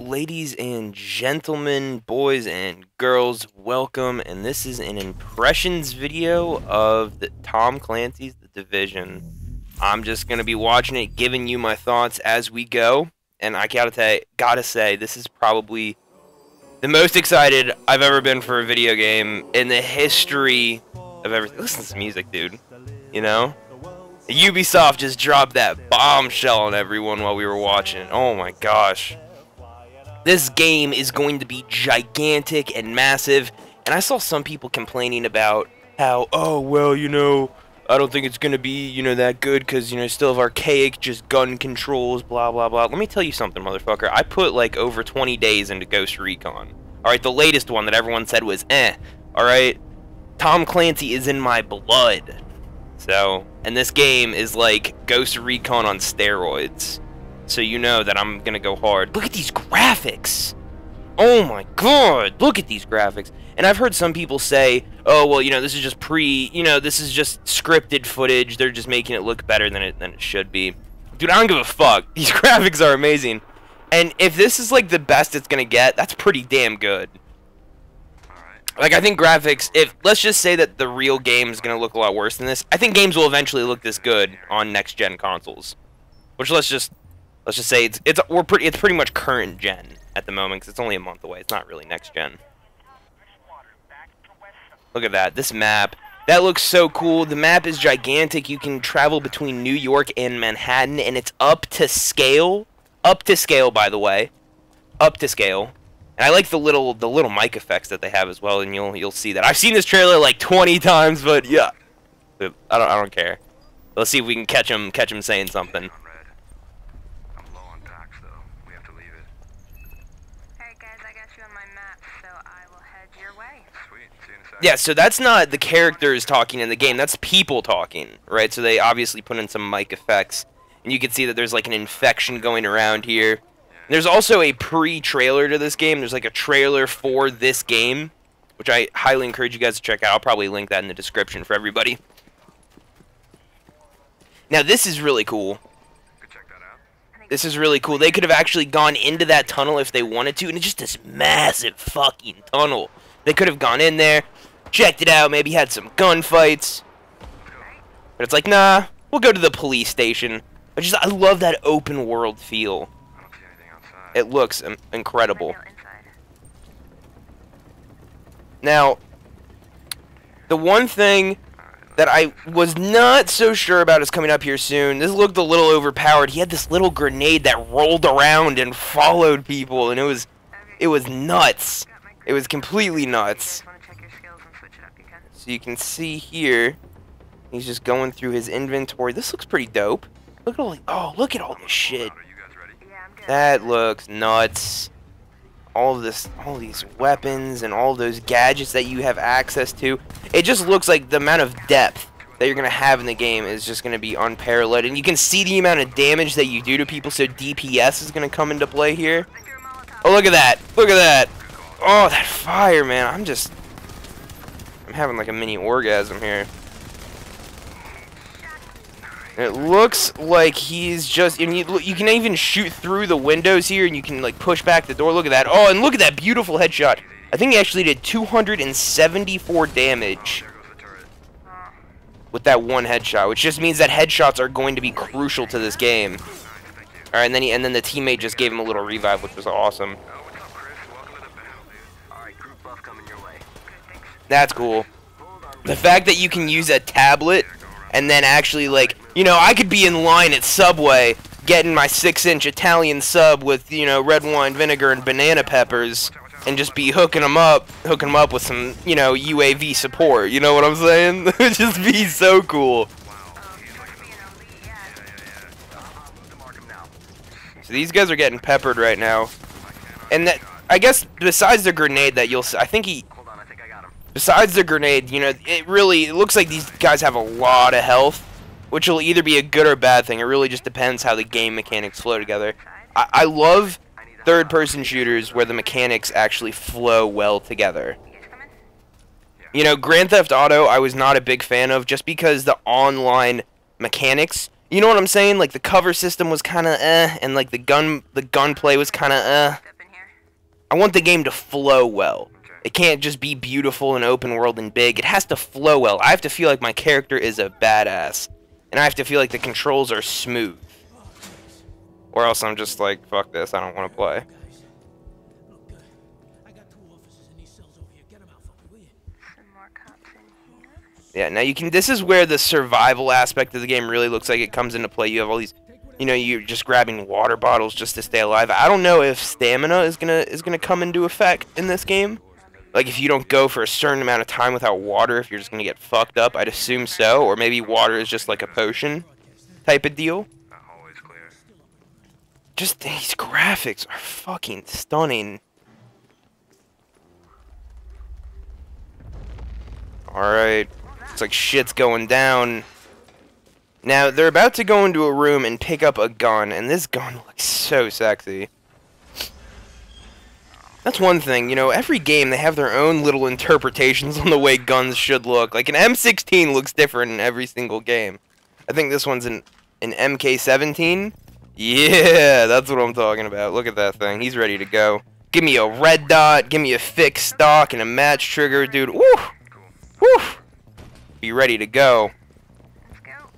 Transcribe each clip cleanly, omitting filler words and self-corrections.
ladies and gentlemen, boys and girls, welcome, and this is an impressions video of Tom Clancy's The Division. I'm just going to be watching it, giving you my thoughts as we go, and I gotta say, this is probably the most excited I've ever been for a video game in the history of everything. Listen to this music, dude, you know? Ubisoft just dropped that bombshell on everyone while we were watching. Oh my gosh. This game is going to be gigantic and massive, and I saw some people complaining about how, oh, well, you know, I don't think it's going to be, you know, that good because, you know, still have archaic just gun controls, blah, blah, blah. Let me tell you something, motherfucker. I put, like, over 20 days into Ghost Recon. Alright, the latest one that everyone said was, alright? Tom Clancy is in my blood. So, and this game is like Ghost Recon on steroids. So you know that I'm gonna go hard. Look at these graphics! Oh my god! Look at these graphics! And I've heard some people say, oh, well, you know, this is just this is just scripted footage. They're just making it look better than it should be. Dude, I don't give a fuck. These graphics are amazing. And if this is like the best it's gonna get, that's pretty damn good. Like, I think graphics, let's just say that the real game is going to look a lot worse than this. I think games will eventually look this good on next-gen consoles. Which, let's just say it's pretty much current gen at the moment, because it's only a month away. It's not really next-gen. Look at that. This map. That looks so cool. The map is gigantic. You can travel between New York and Manhattan, and it's up to scale. Up to scale, by the way. Up to scale. And I like the little mic effects that they have as well, and you'll see that. I've seen this trailer like 20 times, but yeah, I don't care. Let's see if we can catch him saying something. I'm low on packs though. We have to leave it. Alright guys, I got you on my map, so I will head your way. Sweet. See you in a second. Yeah, so that's not the characters talking in the game. That's people talking, right? So they obviously put in some mic effects, and you can see that there's like an infection going around here. There's also a pre-trailer to this game. There's like a trailer for this game, which I highly encourage you guys to check out. I'll probably link that in the description for everybody. Now, this is really cool. Could check that out. This is really cool. They could have actually gone into that tunnel if they wanted to, and it's just this massive fucking tunnel. They could have gone in there, checked it out, maybe had some gunfights. But it's like, nah, we'll go to the police station. I love that open world feel. It looks incredible. Now, the one thing that I was not so sure about is coming up here soon. This looked a little overpowered. He had this little grenade that rolled around and followed people, and it was nuts. It was completely nuts. So you can see here, he's just going through his inventory. This looks pretty dope. Look at look at all this shit. That looks nuts. All these weapons and all those gadgets that you have access to. It just looks like the amount of depth that you're going to have in the game is just going to be unparalleled. And you can see the amount of damage that you do to people, so DPS is going to come into play here. Oh, look at that. Look at that. Oh, that fire, man. I'm having like a mini orgasm here. It looks like he's just, and you can even shoot through the windows here, and you can like push back the door. Look at that. Oh, and look at that beautiful headshot. I think he actually did 274 damage with that one headshot, which just means that headshots are going to be crucial to this game. All right, and then the teammate just gave him a little revive, which was awesome. That's cool. The fact that you can use a tablet and then actually, like, you know, I could be in line at Subway getting my 6-inch Italian sub with, you know, red wine vinegar and banana peppers and just be hooking them up with some, you know, UAV support. You know what I'm saying? It would just be so cool. So these guys are getting peppered right now. And that, I guess, besides the grenade that you'll see, besides the grenade, you know, it looks like these guys have a lot of health, which will either be a good or bad thing. It really just depends how the game mechanics flow together. I love third-person shooters where the mechanics actually flow well together. You know, Grand Theft Auto I was not a big fan of just because the online mechanics, you know what I'm saying? Like, the cover system was kind of and like the gunplay was kind of I want the game to flow well. It can't just be beautiful and open world and big. It has to flow well. I have to feel like my character is a badass. And I have to feel like the controls are smooth. Or else I'm just like, fuck this, I don't want to play. Some more cops in here. Yeah, now you can, this is where the survival aspect of the game really looks like it comes into play. You have all these, you know, you're just grabbing water bottles just to stay alive. I don't know if stamina is gonna come into effect in this game. Like if you don't go for a certain amount of time without water, if you're just gonna get fucked up, I'd assume so. Or maybe water is just like a potion type of deal. Always clear. Just these graphics are fucking stunning. Alright. Looks like shit's going down. Now, they're about to go into a room and pick up a gun, and this gun looks so sexy. That's one thing, you know, every game they have their own little interpretations on the way guns should look. Like an M16 looks different in every single game. I think this one's an MK17. Yeah, that's what I'm talking about. Look at that thing. He's ready to go. Give me a red dot, give me a fixed stock and a match trigger, dude. Woo! Woo! Be ready to go. Let's go.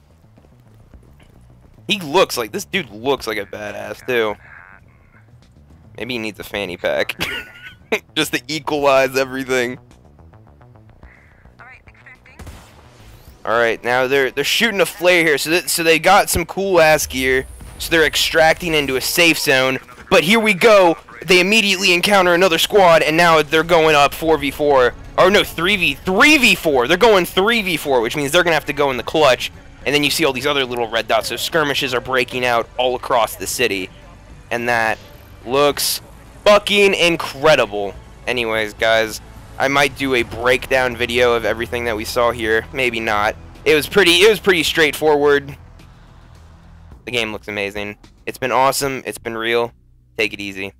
He looks like, this dude looks like a badass too. Maybe he needs a fanny pack. Just to equalize everything. Alright, extracting. Alright, now they're shooting a flare here, so they got some cool ass gear. So they're extracting into a safe zone. But here we go. They immediately encounter another squad, and now they're going up 4v4. Or no, 3v4. They're going 3v4, which means they're gonna have to go in the clutch. And then you see all these other little red dots. So skirmishes are breaking out all across the city. And that looks fucking incredible. Anyways, guys, I might do a breakdown video of everything that we saw here. Maybe not. It was pretty straightforward. The game looks amazing. It's been awesome. It's been real. Take it easy.